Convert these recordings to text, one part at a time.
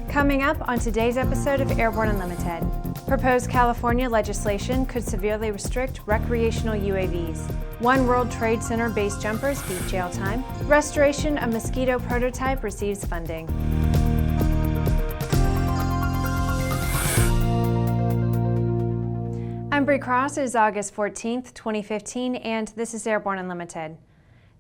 Coming up on today's episode of Airborne Unlimited, proposed California legislation could severely restrict recreational UAVs. One World Trade Center base jumpers beat jail time. Restoration of Mosquito Prototype receives funding. I'm Bree Cross. It is August 14th, 2015, and this is Airborne Unlimited.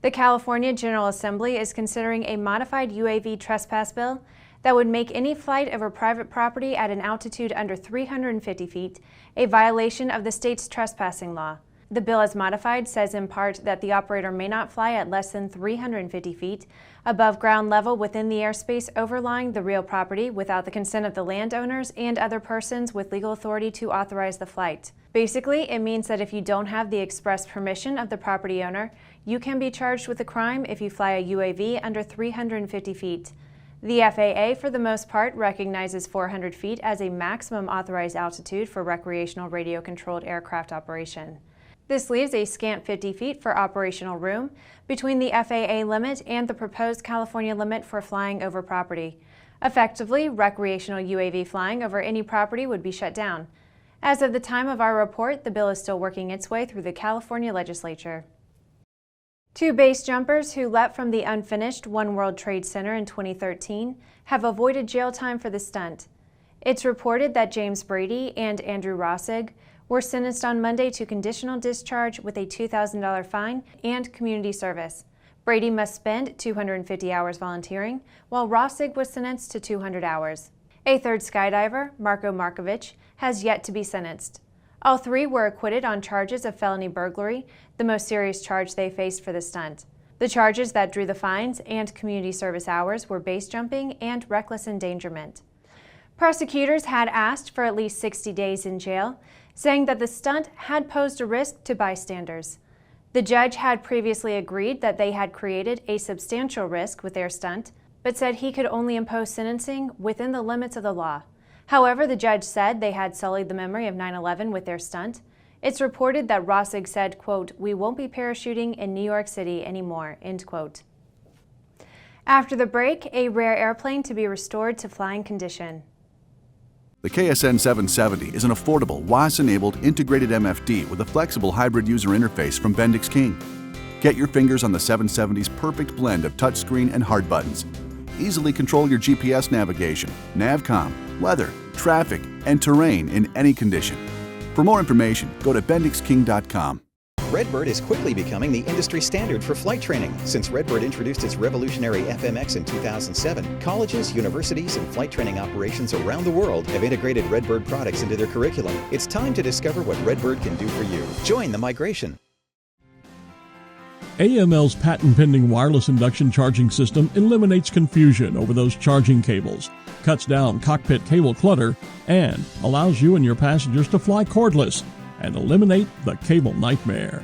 The California General Assembly is considering a modified UAV trespass bill that would make any flight over private property at an altitude under 350 feet a violation of the state's trespassing law. The bill as modified says in part that the operator may not fly at less than 350 feet above ground level within the airspace overlying the real property without the consent of the landowners and other persons with legal authority to authorize the flight. Basically, it means that if you don't have the express permission of the property owner, you can be charged with a crime if you fly a UAV under 350 feet. The FAA, for the most part, recognizes 400 feet as a maximum authorized altitude for recreational radio-controlled aircraft operation. This leaves a scant 50 feet for operational room between the FAA limit and the proposed California limit for flying over property. Effectively, recreational UAV flying over any property would be shut down. As of the time of our report, the bill is still working its way through the California legislature. Two base jumpers who leapt from the unfinished One World Trade Center in 2013 have avoided jail time for the stunt. It's reported that James Brady and Andrew Rossig were sentenced on Monday to conditional discharge with a $2,000 fine and community service. Brady must spend 250 hours volunteering, while Rossig was sentenced to 200 hours. A third skydiver, Marko Markovich, has yet to be sentenced. All three were acquitted on charges of felony burglary, the most serious charge they faced for the stunt. The charges that drew the fines and community service hours were base jumping and reckless endangerment. Prosecutors had asked for at least 60 days in jail, saying that the stunt had posed a risk to bystanders. The judge had previously agreed that they had created a substantial risk with their stunt, but said he could only impose sentencing within the limits of the law. However, the judge said they had sullied the memory of 9/11 with their stunt. It's reported that Rossig said, quote, "We won't be parachuting in New York City anymore," end quote. After the break, a rare airplane to be restored to flying condition. The KSN 770 is an affordable, WAAS-enabled integrated MFD with a flexible hybrid user interface from Bendix King. Get your fingers on the 770's perfect blend of touchscreen and hard buttons. Easily control your GPS navigation, Navcom, weather, traffic, and terrain in any condition. For more information, go to bendixking.com. Redbird is quickly becoming the industry standard for flight training. Since Redbird introduced its revolutionary FMX in 2007, colleges, universities, and flight training operations around the world have integrated Redbird products into their curriculum. It's time to discover what Redbird can do for you. Join the migration. AML's patent-pending wireless induction charging system eliminates confusion over those charging cables, cuts down cockpit cable clutter, and allows you and your passengers to fly cordless and eliminate the cable nightmare.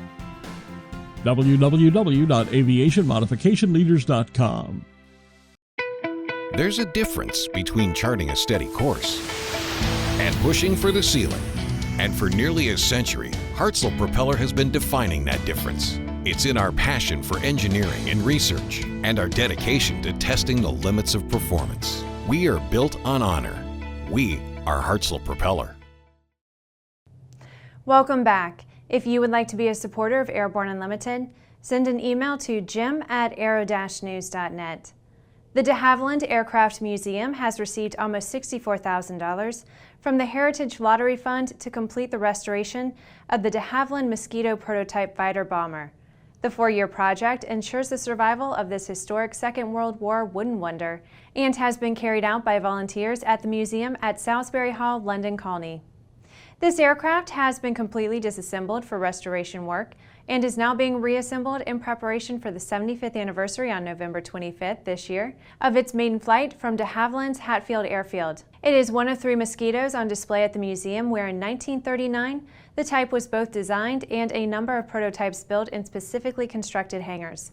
www.aviationmodificationleaders.com. There's a difference between charting a steady course and pushing for the ceiling. And for nearly a century, Hartzell Propeller has been defining that difference. It's in our passion for engineering and research and our dedication to testing the limits of performance. We are built on honor. We are Hartzell Propeller. Welcome back. If you would like to be a supporter of Airborne Unlimited, send an email to jim@aero-news.net. The de Havilland Aircraft Museum has received almost $64,000 from the Heritage Lottery Fund to complete the restoration of the de Havilland Mosquito Prototype fighter bomber. The 4-year project ensures the survival of this historic Second World War wooden wonder and has been carried out by volunteers at the museum at Salisbury Hall, London, Colney. This aircraft has been completely disassembled for restoration work and is now being reassembled in preparation for the 75th anniversary on November 25th this year of its maiden flight from de Havilland's Hatfield Airfield. It is one of 3 Mosquitoes on display at the museum, where in 1939 the type was both designed and a number of prototypes built in specifically constructed hangars.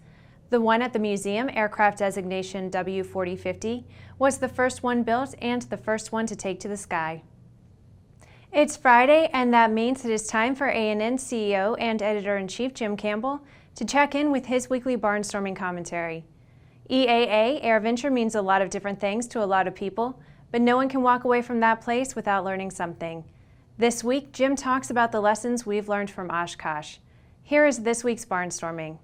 The one at the museum, aircraft designation W4050, was the first one built and the first one to take to the sky. It's Friday, and that means it is time for ANN CEO and Editor-in-Chief Jim Campbell to check in with his weekly barnstorming commentary. EAA, AirVenture, means a lot of different things to a lot of people, but no one can walk away from that place without learning something. This week, Jim talks about the lessons we've learned from Oshkosh. Here is this week's Barnstorming.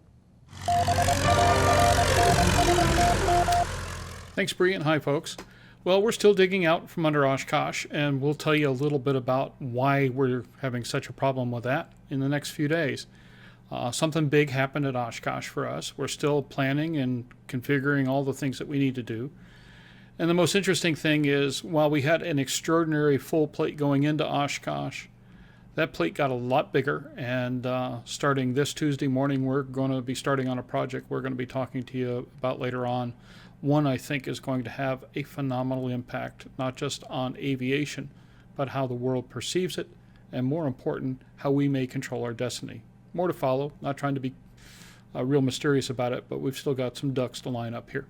Thanks, Bree, and hi, folks. Well, we're still digging out from under Oshkosh, and we'll tell you a little bit about why we're having such a problem with that in the next few days. Something big happened at Oshkosh for us. We're still planning and configuring all the things that we need to do. And the most interesting thing is, while we had an extraordinary full plate going into Oshkosh, that plate got a lot bigger, and starting this Tuesday morning, we're going to be starting on a project we're going to be talking to you about later on. One I think is going to have a phenomenal impact, not just on aviation, but how the world perceives it, and more important, how we may control our destiny. More to follow, not trying to be real mysterious about it, but we've still got some ducks to line up here.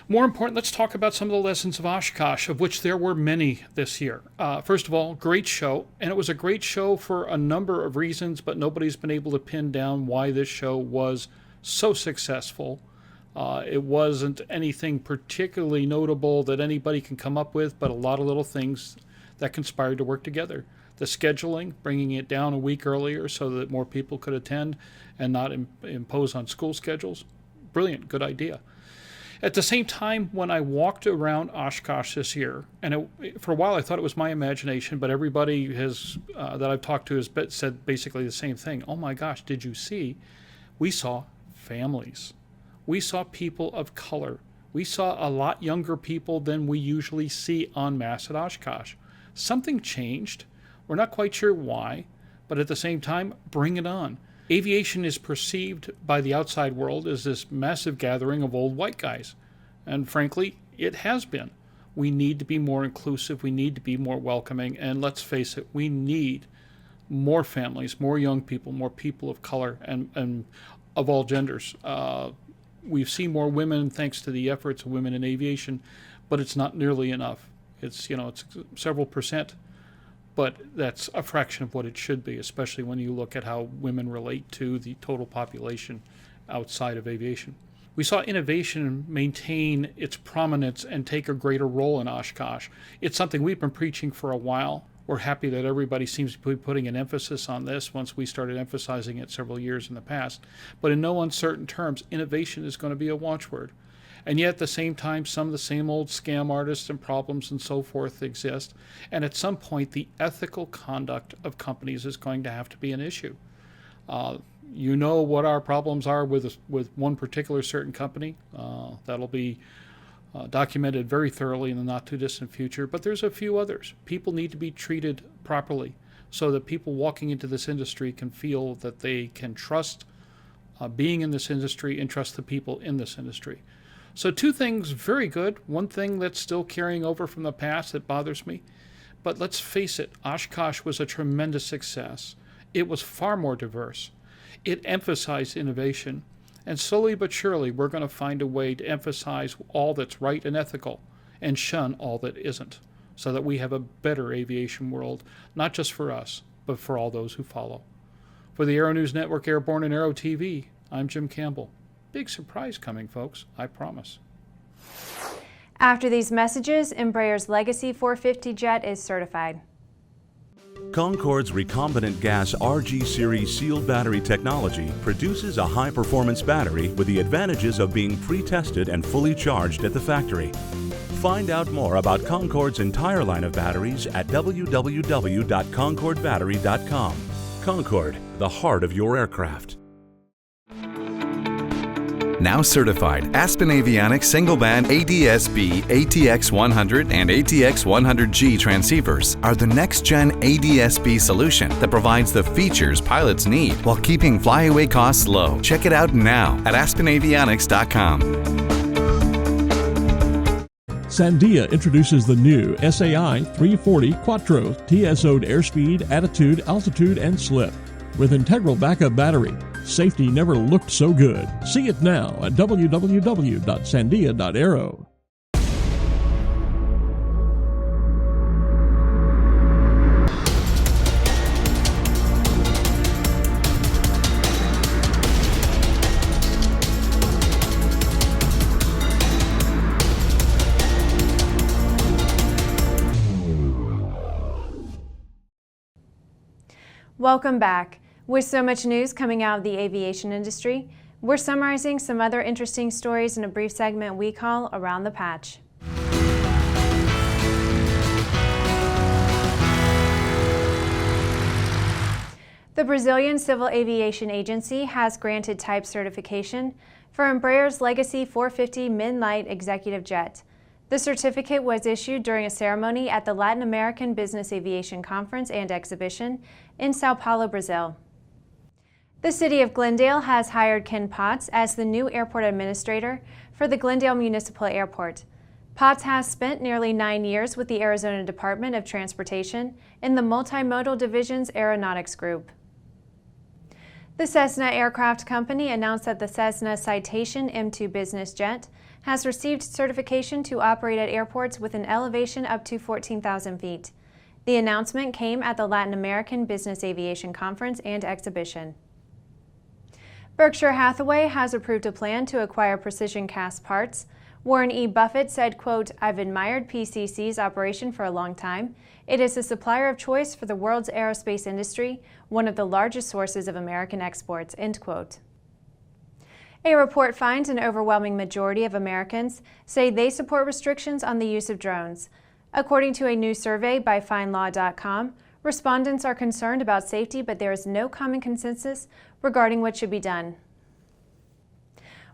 More important, let's talk about some of the lessons of Oshkosh, of which there were many this year. First of all, great show, and it was a great show for a number of reasons, but nobody's been able to pin down why this show was so successful. It wasn't anything particularly notable that anybody can come up with, but a lot of little things that conspired to work together. The scheduling, bringing it down a week earlier so that more people could attend and not impose on school schedules. Brilliant, good idea. At the same time, when I walked around Oshkosh this year, and for a while I thought it was my imagination, but everybody has that I've talked to has said basically the same thing. Oh my gosh, did you see? We saw families. We saw people of color. We saw a lot younger people than we usually see en masse at Oshkosh. Something changed. We're not quite sure why, but at the same time, bring it on. Aviation is perceived by the outside world as this massive gathering of old white guys. And frankly, it has been. We need to be more inclusive. We need to be more welcoming. And let's face it, we need more families, more young people, more people of color, and of all genders. We've seen more women thanks to the efforts of women in aviation, but it's not nearly enough. It's several percent, but that's a fraction of what it should be, especially when you look at how women relate to the total population outside of aviation. We saw innovation maintain its prominence and take a greater role in Oshkosh. It's something we've been preaching for a while. We're happy that everybody seems to be putting an emphasis on this once we started emphasizing it several years in the past. But in no uncertain terms, innovation is going to be a watchword. And yet at the same time, some of the same old scam artists and problems and so forth exist. And at some point, the ethical conduct of companies is going to have to be an issue. You know what our problems are with one particular certain company. That'll be documented very thoroughly in the not too distant future, but there's a few others. People need to be treated properly so that people walking into this industry can feel that they can trust being in this industry and trust the people in this industry. So two things very good. One thing that's still carrying over from the past that bothers me, but let's face it, Oshkosh was a tremendous success. It was far more diverse. It emphasized innovation. And slowly but surely, we're going to find a way to emphasize all that's right and ethical and shun all that isn't, so that we have a better aviation world, not just for us, but for all those who follow. For the Aero-News Network, Airborne, and Aero-TV, I'm Jim Campbell. Big surprise coming, folks, I promise. After these messages, Embraer's Legacy 450 jet is certified. Concorde's recombinant gas RG series sealed battery technology produces a high-performance battery with the advantages of being pre-tested and fully charged at the factory. Find out more about Concorde's entire line of batteries at www.concordebattery.com. Concorde, the heart of your aircraft. Now certified, Aspen Avionics single-band ADS-B ATX100 and ATX100G transceivers are the next-gen ADS-B solution that provides the features pilots need while keeping flyaway costs low. Check it out now at aspenavionics.com. Sandia introduces the new SAI 340 Quattro TSO'd airspeed, attitude, altitude, and slip. With integral backup battery, safety never looked so good. See it now at www.sandia.aero. Welcome back. With so much news coming out of the aviation industry, we're summarizing some other interesting stories in a brief segment we call Around the Patch. The Brazilian Civil Aviation Agency has granted type certification for Embraer's Legacy 450 Midnight Executive Jet. The certificate was issued during a ceremony at the Latin American Business Aviation Conference and Exhibition in Sao Paulo, Brazil. The City of Glendale has hired Ken Potts as the new airport administrator for the Glendale Municipal Airport. Potts has spent nearly 9 years with the Arizona Department of Transportation in the Multimodal Division's Aeronautics Group. The Cessna Aircraft Company announced that the Cessna Citation M2 business jet has received certification to operate at airports with an elevation up to 14,000 feet. The announcement came at the Latin American Business Aviation Conference and Exhibition. Berkshire Hathaway has approved a plan to acquire Precision Castparts. Warren E. Buffett said, quote, "I've admired PCC's operation for a long time. It is the supplier of choice for the world's aerospace industry, one of the largest sources of American exports," end quote. A report finds an overwhelming majority of Americans say they support restrictions on the use of drones. According to a new survey by FindLaw.com, respondents are concerned about safety, but there is no common consensus regarding what should be done.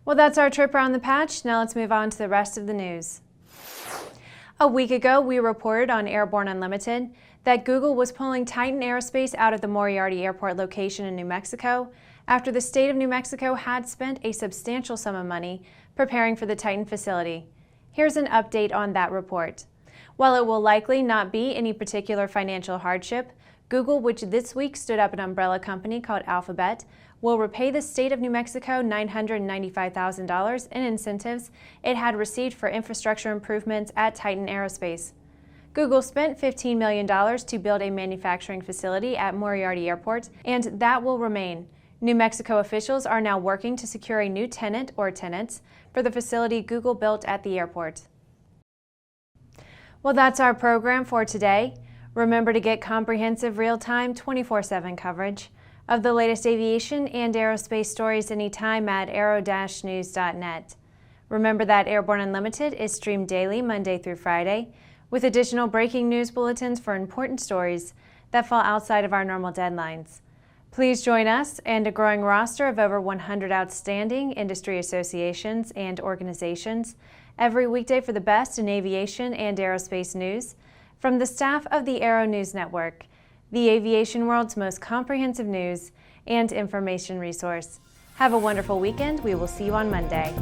Well, that's our trip around the patch. Now let's move on to the rest of the news. A week ago, we reported on Airborne Unlimited that Google was pulling Titan Aerospace out of the Moriarty Airport location in New Mexico after the state of New Mexico had spent a substantial sum of money preparing for the Titan facility. Here's an update on that report. While it will likely not be any particular financial hardship, Google, which this week stood up an umbrella company called Alphabet, will repay the state of New Mexico $995,000 in incentives it had received for infrastructure improvements at Titan Aerospace. Google spent $15 million to build a manufacturing facility at Moriarty Airport, and that will remain. New Mexico officials are now working to secure a new tenant or tenants for the facility Google built at the airport. Well, that's our program for today. Remember to get comprehensive, real-time, 24/7 coverage of the latest aviation and aerospace stories anytime at aero-news.net. Remember that Airborne Unlimited is streamed daily, Monday through Friday, with additional breaking news bulletins for important stories that fall outside of our normal deadlines. Please join us and a growing roster of over 100 outstanding industry associations and organizations every weekday for the best in aviation and aerospace news from the staff of the Aero-News Network, the aviation world's most comprehensive news and information resource. Have a wonderful weekend. We will see you on Monday.